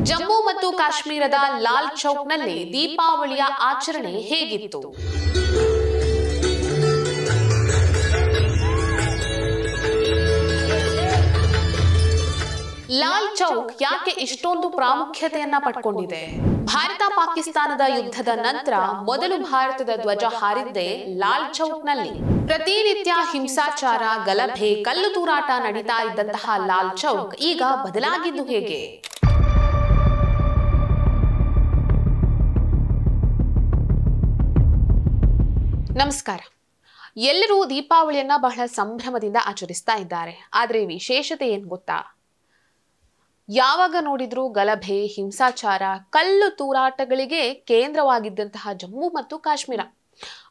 ಜಮ್ಮು ಮತ್ತು ಕಾಶ್ಮೀರದ ಲಾಲ್ ಚೌಕ್ನಲ್ಲಿ ದೀಪಾವಳಿಯ ಆಚರಣೆ ಹೇಗಿತ್ತು? ಲಾಲ್ ಚೌಕ್ ಯಾಕೆ ಇಷ್ಟೊಂದು ಪ್ರಾಮುಖ್ಯತೆಯನ್ನ ಪಡ್ಕೊಂಡಿದೆ? ಭಾರತ ಪಾಕಿಸ್ತಾನದ ಯುದ್ಧದ ನಂತರ ಮೊದಲು ಭಾರತದ ಧ್ವಜ ಹಾರಿದ್ದೇ ಲಾಲ್ ಚೌಕ್ನಲ್ಲಿ. ಪ್ರತಿನಿತ್ಯ ಹಿಂಸಾಚಾರ, ಗಲಭೆ, ಕಲ್ಲು ತೂರಾಟ ನಡೀತಾ ಇದ್ದಂತಹ ಲಾಲ್ ಚೌಕ್ ಈಗ ಬದಲಾಗಿದ್ದು ಹೇಗೆ? ನಮಸ್ಕಾರ. ಎಲ್ಲರೂ ದೀಪಾವಳಿಯನ್ನ ಬಹಳ ಸಂಭ್ರಮದಿಂದ ಆಚರಿಸ್ತಾ ಇದ್ದಾರೆ. ಆದ್ರೆ ವಿಶೇಷತೆ ಏನ್ ಗೊತ್ತಾ? ಯಾವಾಗ ನೋಡಿದ್ರೂ ಗಲಭೆ, ಹಿಂಸಾಚಾರ, ಕಲ್ಲು ತೂರಾಟಗಳಿಗೆ ಕೇಂದ್ರವಾಗಿದ್ದಂತಹ ಜಮ್ಮು ಮತ್ತು ಕಾಶ್ಮೀರ,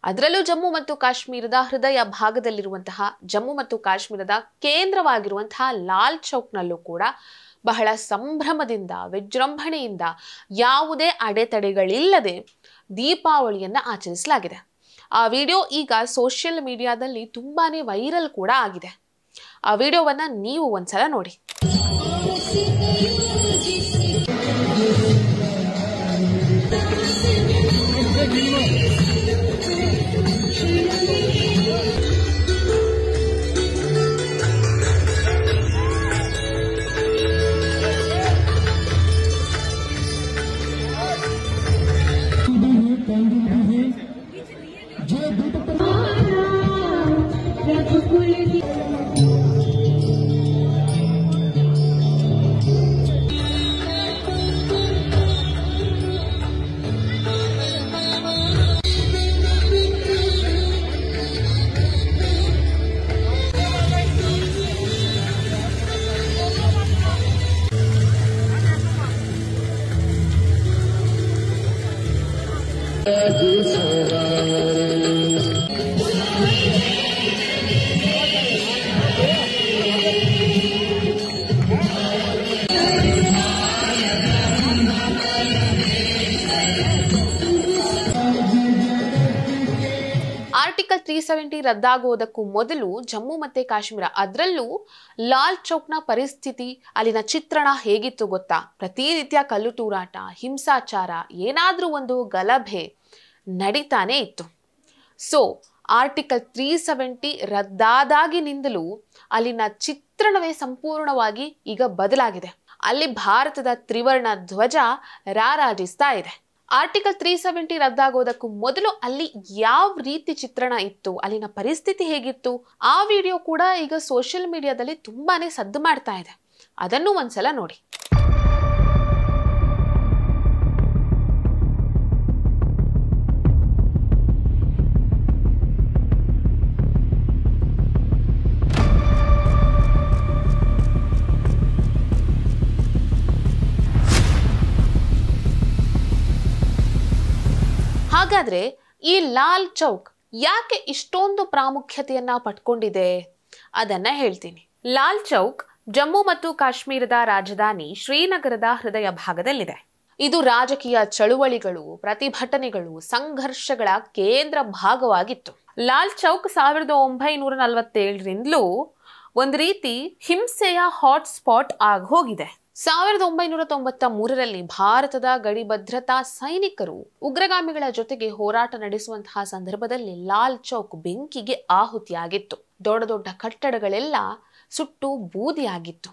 ಅದರಲ್ಲೂ ಜಮ್ಮು ಮತ್ತು ಕಾಶ್ಮೀರದ ಹೃದಯ ಭಾಗದಲ್ಲಿರುವಂತಹ ಜಮ್ಮು ಮತ್ತು ಕಾಶ್ಮೀರದ ಕೇಂದ್ರವಾಗಿರುವಂತಹ ಲಾಲ್ ಚೌಕ್ನಲ್ಲೂ ಕೂಡ ಬಹಳ ಸಂಭ್ರಮದಿಂದ, ವಿಜೃಂಭಣೆಯಿಂದ, ಯಾವುದೇ ಅಡೆತಡೆಗಳಿಲ್ಲದೆ ದೀಪಾವಳಿಯನ್ನ ಆಚರಿಸಲಾಗಿದೆ. ಆ ವಿಡಿಯೋ ಈಗ ಸೋಷಿಯಲ್ ಮೀಡಿಯಾದಲ್ಲಿ ತುಂಬಾನೇ ವೈರಲ್ ಕೂಡ ಆಗಿದೆ. ಆ ವಿಡಿಯೋವನ್ನ ನೀವು ಒಂದ್ಸಲ ನೋಡಿ. ಆರ್ಟಿಕಲ್ 370 ರದ್ದಾಗುವುದಕ್ಕೂ ಮೊದಲು ಜಮ್ಮು ಮತ್ತೆ ಕಾಶ್ಮೀರ, ಅದರಲ್ಲೂ ಲಾಲ್ ಚೌಕ್ನ ಪರಿಸ್ಥಿತಿ, ಅಲ್ಲಿನ ಚಿತ್ರಣ ಹೇಗಿತ್ತು ಗೊತ್ತಾ? ಪ್ರತಿನಿತ್ಯ ಕಲ್ಲು ತೂರಾಟ, ಹಿಂಸಾಚಾರ, ಏನಾದ್ರೂ ಒಂದು ಗಲಭೆ ನಡೀತಾನೆ ಇತ್ತು. ಸೊ ಆರ್ಟಿಕಲ್ 370 ರದ್ದಾದಾಗಿನಿಂದಲೂ ಅಲ್ಲಿನ ಚಿತ್ರಣವೇ ಸಂಪೂರ್ಣವಾಗಿ ಈಗ ಬದಲಾಗಿದೆ. ಅಲ್ಲಿ ಭಾರತದ ತ್ರಿವರ್ಣ ಧ್ವಜ ರಾರಾಜಿಸ್ತಾ ಇದೆ. ಆರ್ಟಿಕಲ್ 370 ರದ್ದಾಗೋದಕ್ಕೂ ಮೊದಲು ಅಲ್ಲಿ ಯಾವ ರೀತಿ ಚಿತ್ರಣ ಇತ್ತು, ಅಲ್ಲಿನ ಪರಿಸ್ಥಿತಿ ಹೇಗಿತ್ತು, ಆ ವಿಡಿಯೋ ಕೂಡ ಈಗ ಸೋಷಿಯಲ್ ಮೀಡಿಯಾದಲ್ಲಿ ತುಂಬಾನೇ ಸದ್ದು ಮಾಡ್ತಾ ಇದೆ. ಅದನ್ನು ಒಂದ್ಸಲ ನೋಡಿ. ಹಾಗಾದ್ರೆ ಈ ಲಾಲ್ ಚೌಕ್ ಯಾಕೆ ಇಷ್ಟೊಂದು ಪ್ರಾಮುಖ್ಯತೆಯನ್ನ ಪಡ್ಕೊಂಡಿದೆ ಅದನ್ನ ಹೇಳ್ತೀನಿ. ಲಾಲ್ ಚೌಕ್ ಜಮ್ಮು ಮತ್ತು ಕಾಶ್ಮೀರದ ರಾಜಧಾನಿ ಶ್ರೀನಗರದ ಹೃದಯ ಭಾಗದಲ್ಲಿದೆ. ಇದು ರಾಜಕೀಯ ಚಳುವಳಿಗಳು, ಪ್ರತಿಭಟನೆಗಳು, ಸಂಘರ್ಷಗಳ ಕೇಂದ್ರ ಭಾಗವಾಗಿತ್ತು. ಲಾಲ್ ಚೌಕ್ 1947ರಿಂದಲೂ ಒಂದು ರೀತಿ ಹಿಂಸೆಯ ಹಾಟ್ ಸ್ಪಾಟ್ ಆಗಿ ಹೋಗಿದೆ. 1993ರಲ್ಲಿ ಭಾರತದ ಗಡಿ ಭದ್ರತಾ ಸೈನಿಕರು ಉಗ್ರಗಾಮಿಗಳ ಜೊತೆಗೆ ಹೋರಾಟ ನಡೆಸುವಂತಹ ಸಂದರ್ಭದಲ್ಲಿ ಲಾಲ್ ಚೌಕ್ ಬೆಂಕಿಗೆ ಆಹುತಿಯಾಗಿತ್ತು. ದೊಡ್ಡ ದೊಡ್ಡ ಕಟ್ಟಡಗಳೆಲ್ಲ ಸುಟ್ಟು ಬೂದಿಯಾಗಿತ್ತು.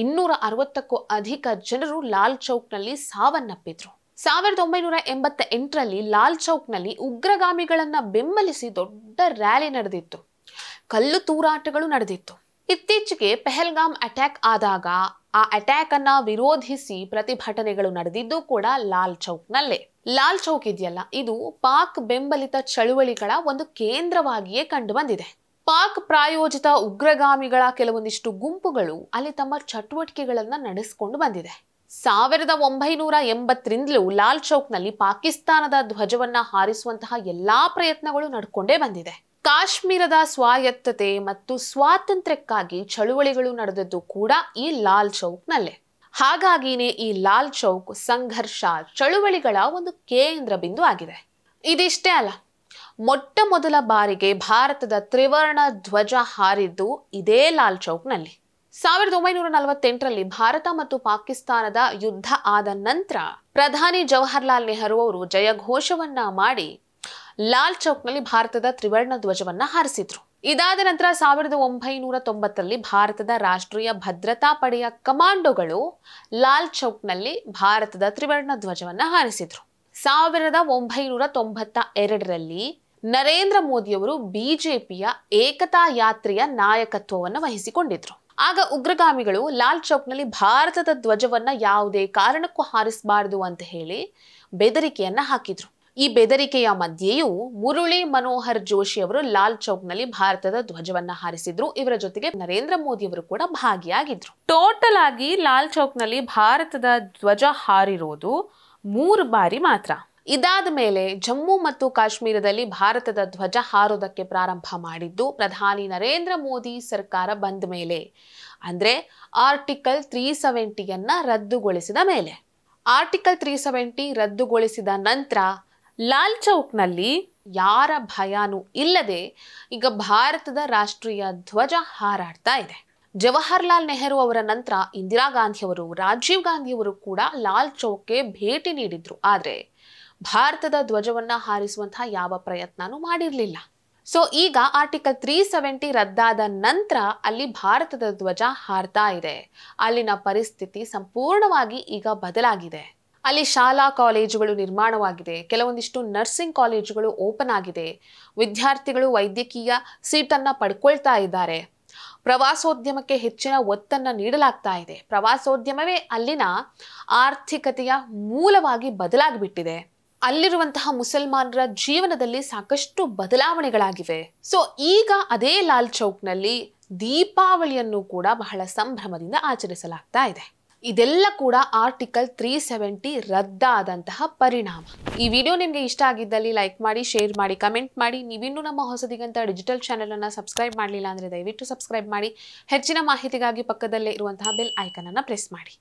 260ಕ್ಕೂ ಅಧಿಕ ಜನರು ಲಾಲ್ ಚೌಕ್ನಲ್ಲಿ ಸಾವನ್ನಪ್ಪಿದ್ರು. 1988ರಲ್ಲಿ ಲಾಲ್ ಚೌಕ್ನಲ್ಲಿ ಉಗ್ರಗಾಮಿಗಳನ್ನ ಬೆಂಬಲಿಸಿ ದೊಡ್ಡ ರ್ಯಾಲಿ ನಡೆದಿತ್ತು. ಕಲ್ಲು ತೂರಾಟಗಳು ನಡೆದಿತ್ತು. ಇತ್ತೀಚೆಗೆ ಪೆಹಲ್ಗಾಮ್ ಅಟ್ಯಾಕ್ ಆದಾಗ ಆ ಅಟ್ಯಾಕ್ ಅನ್ನ ವಿರೋಧಿಸಿ ಪ್ರತಿಭಟನೆಗಳು ನಡೆದಿದ್ದು ಕೂಡ ಲಾಲ್ ಚೌಕ್ನಲ್ಲೇ. ಲಾಲ್ ಚೌಕ್ ಇದೆಯಲ್ಲ, ಇದು ಪಾಕ್ ಬೆಂಬಲಿತ ಚಳುವಳಿಗಳ ಒಂದು ಕೇಂದ್ರವಾಗಿಯೇ ಕಂಡು ಬಂದಿದೆ. ಪಾಕ್ ಪ್ರಾಯೋಜಿತ ಉಗ್ರಗಾಮಿಗಳ ಕೆಲವೊಂದಿಷ್ಟು ಗುಂಪುಗಳು ಅಲ್ಲಿ ತಮ್ಮ ಚಟುವಟಿಕೆಗಳನ್ನ ನಡೆಸಿಕೊಂಡು ಬಂದಿದೆ. 1980ರಿಂದಲೂ ಲಾಲ್ ಚೌಕ್ನಲ್ಲಿ ಪಾಕಿಸ್ತಾನದ ಧ್ವಜವನ್ನ ಹಾರಿಸುವಂತಹ ಎಲ್ಲಾ ಪ್ರಯತ್ನಗಳು ನಡ್ಕೊಂಡೇ ಬಂದಿದೆ. ಕಾಶ್ಮೀರದ ಸ್ವಾಯತ್ತತೆ ಮತ್ತು ಸ್ವಾತಂತ್ರ್ಯಕ್ಕಾಗಿ ಚಳುವಳಿಗಳು ನಡೆದದ್ದು ಕೂಡ ಈ ಲಾಲ್ ಚೌಕ್ನಲ್ಲೇ. ಹಾಗಾಗಿನೇ ಈ ಲಾಲ್ ಚೌಕ್ ಸಂಘರ್ಷ, ಚಳುವಳಿಗಳ ಒಂದು ಕೇಂದ್ರ ಬಿಂದು ಆಗಿದೆ. ಇದಿಷ್ಟೇ ಅಲ್ಲ, ಮೊಟ್ಟ ಮೊದಲ ಬಾರಿಗೆ ಭಾರತದ ತ್ರಿವರ್ಣ ಧ್ವಜ ಹಾರಿದ್ದು ಇದೇ ಲಾಲ್ ಚೌಕ್ನಲ್ಲಿ. 1948ರಲ್ಲಿ ಭಾರತ ಮತ್ತು ಪಾಕಿಸ್ತಾನದ ಯುದ್ಧ ಆದ ನಂತರ ಪ್ರಧಾನಿ ಜವಾಹರ್ಲಾಲ್ ನೆಹರು ಅವರು ಜಯಘೋಷವನ್ನ ಮಾಡಿ ಲಾಲ್ ಚೌಕ್ನಲ್ಲಿ ಭಾರತದ ತ್ರಿವರ್ಣ ಧ್ವಜವನ್ನ ಹಾರಿಸಿದ್ರು. ಇದಾದ ನಂತರ 1990ರಲ್ಲಿ ಭಾರತದ ರಾಷ್ಟ್ರೀಯ ಭದ್ರತಾ ಪಡೆಯ ಕಮಾಂಡೋಗಳು ಲಾಲ್ ಚೌಕ್ನಲ್ಲಿ ಭಾರತದ ತ್ರಿವರ್ಣ ಧ್ವಜವನ್ನ ಹಾರಿಸಿದ್ರು. 1992ರಲ್ಲಿ ನರೇಂದ್ರ ಮೋದಿಯವರು ಬಿಜೆಪಿಯ ಏಕತಾ ಯಾತ್ರೆಯ ನಾಯಕತ್ವವನ್ನು ವಹಿಸಿಕೊಂಡಿದ್ರು. ಆಗ ಉಗ್ರಗಾಮಿಗಳು ಲಾಲ್ ಚೌಕ್ನಲ್ಲಿ ಭಾರತದ ಧ್ವಜವನ್ನ ಯಾವುದೇ ಕಾರಣಕ್ಕೂ ಹಾರಿಸಬಾರದು ಅಂತ ಹೇಳಿ ಬೆದರಿಕೆಯನ್ನ ಹಾಕಿದ್ರು. ಈ ಬೆದರಿಕೆಯ ಮಧ್ಯೆಯೂ ಮುರಳಿ ಮನೋಹರ್ ಜೋಶಿ ಅವರು ಲಾಲ್ ಚೌಕ್ನಲ್ಲಿ ಭಾರತದ ಧ್ವಜವನ್ನ ಹಾರಿಸಿದ್ರು. ಇವರ ಜೊತೆಗೆ ನರೇಂದ್ರ ಮೋದಿ ಅವರು ಕೂಡ ಭಾಗಿಯಾಗಿದ್ರು. ಟೋಟಲ್ ಆಗಿ ಲಾಲ್ ಚೌಕ್ನಲ್ಲಿ ಭಾರತದ ಧ್ವಜ ಹಾರಿರೋದು 3 ಬಾರಿ ಮಾತ್ರ. ಇದಾದ ಮೇಲೆ ಜಮ್ಮು ಮತ್ತು ಕಾಶ್ಮೀರದಲ್ಲಿ ಭಾರತದ ಧ್ವಜ ಹಾರೋದಕ್ಕೆ ಪ್ರಾರಂಭ ಮಾಡಿದ್ದು ಪ್ರಧಾನಿ ನರೇಂದ್ರ ಮೋದಿ ಸರ್ಕಾರ ಬಂದ ಮೇಲೆ, ಅಂದ್ರೆ ಆರ್ಟಿಕಲ್ 370ಯನ್ನ ರದ್ದುಗೊಳಿಸಿದ ಮೇಲೆ. ಆರ್ಟಿಕಲ್ 370 ರದ್ದುಗೊಳಿಸಿದ ನಂತರ ಲಾಲ್ ಚೌಕ್ನಲ್ಲಿ ಯಾರ ಭಯಾನೂ ಇಲ್ಲದೆ ಈಗ ಭಾರತದ ರಾಷ್ಟ್ರೀಯ ಧ್ವಜ ಹಾರಾಡ್ತಾ ಇದೆ. ಜವಾಹರ್ಲಾಲ್ ನೆಹರು ಅವರ ನಂತರ ಇಂದಿರಾ ಗಾಂಧಿಯವರು, ರಾಜೀವ್ ಗಾಂಧಿಯವರು ಕೂಡ ಲಾಲ್ ಚೌಕ್ಗೆ ಭೇಟಿ ನೀಡಿದ್ರು. ಆದ್ರೆ ಭಾರತದ ಧ್ವಜವನ್ನ ಹಾರಿಸುವಂತಹ ಯಾವ ಪ್ರಯತ್ನನೂ ಮಾಡಿರಲಿಲ್ಲ. ಸೊ ಈಗ ಆರ್ಟಿಕಲ್ 370 ರದ್ದಾದ ನಂತರ ಅಲ್ಲಿ ಭಾರತದ ಧ್ವಜ ಹಾರ್ತಾ ಇದೆ. ಅಲ್ಲಿನ ಪರಿಸ್ಥಿತಿ ಸಂಪೂರ್ಣವಾಗಿ ಈಗ ಬದಲಾಗಿದೆ. ಅಲ್ಲಿ ಶಾಲಾ ಕಾಲೇಜುಗಳು ನಿರ್ಮಾಣವಾಗಿದೆ, ಕೆಲವೊಂದಿಷ್ಟು ನರ್ಸಿಂಗ್ ಕಾಲೇಜುಗಳು ಓಪನ್ ಆಗಿದೆ, ವಿದ್ಯಾರ್ಥಿಗಳು ವೈದ್ಯಕೀಯ ಸೀಟನ್ನ ಪಡ್ಕೊಳ್ತಾ ಇದ್ದಾರೆ, ಪ್ರವಾಸೋದ್ಯಮಕ್ಕೆ ಹೆಚ್ಚಿನ ಒತ್ತನ್ನು ನೀಡಲಾಗ್ತಾ ಇದೆ. ಪ್ರವಾಸೋದ್ಯಮವೇ ಅಲ್ಲಿನ ಆರ್ಥಿಕತೆಯ ಮೂಲವಾಗಿ ಬದಲಾಗಿಬಿಟ್ಟಿದೆ. ಅಲ್ಲಿರುವಂತಹ ಮುಸಲ್ಮಾನರ ಜೀವನದಲ್ಲಿ ಸಾಕಷ್ಟು ಬದಲಾವಣೆಗಳಾಗಿವೆ. ಸೊ ಈಗ ಅದೇ ಲಾಲ್ ಚೌಕ್ನಲ್ಲಿ ದೀಪಾವಳಿಯನ್ನು ಕೂಡ ಬಹಳ ಸಂಭ್ರಮದಿಂದ ಆಚರಿಸಲಾಗ್ತಾ ಇದೆ. ಇದೆಲ್ಲ ಕೂಡ ಆರ್ಟಿಕಲ್ 370 ರದ್ದಾದಂತಹ ಪರಿಣಾಮ. ಈ ವಿಡಿಯೋ ನಿಮಗೆ ಇಷ್ಟ ಆಗಿದ್ದಲ್ಲಿ ಲೈಕ್ ಮಾಡಿ, ಶೇರ್ ಮಾಡಿ, ಕಮೆಂಟ್ ಮಾಡಿ. ನೀವಿನ್ನೂ ನಮ್ಮ ಹೊಸದಿಗಂತ ಡಿಜಿಟಲ್ ಚಾನೆಲ್ ಅನ್ನು ಸಬ್ಸ್ಕ್ರೈಬ್ ಮಾಡಲಿಲ್ಲ ಅಂದ್ರೆ ದಯವಿಟ್ಟು ಸಬ್ಸ್ಕ್ರೈಬ್ ಮಾಡಿ. ಹೆಚ್ಚಿನ ಮಾಹಿತಿಗಾಗಿ ಪಕ್ಕದಲ್ಲೇ ಇರುವಂತಹ ಬೆಲ್ ಐಕಾನ್ ಅನ್ನು ಪ್ರೆಸ್ ಮಾಡಿ.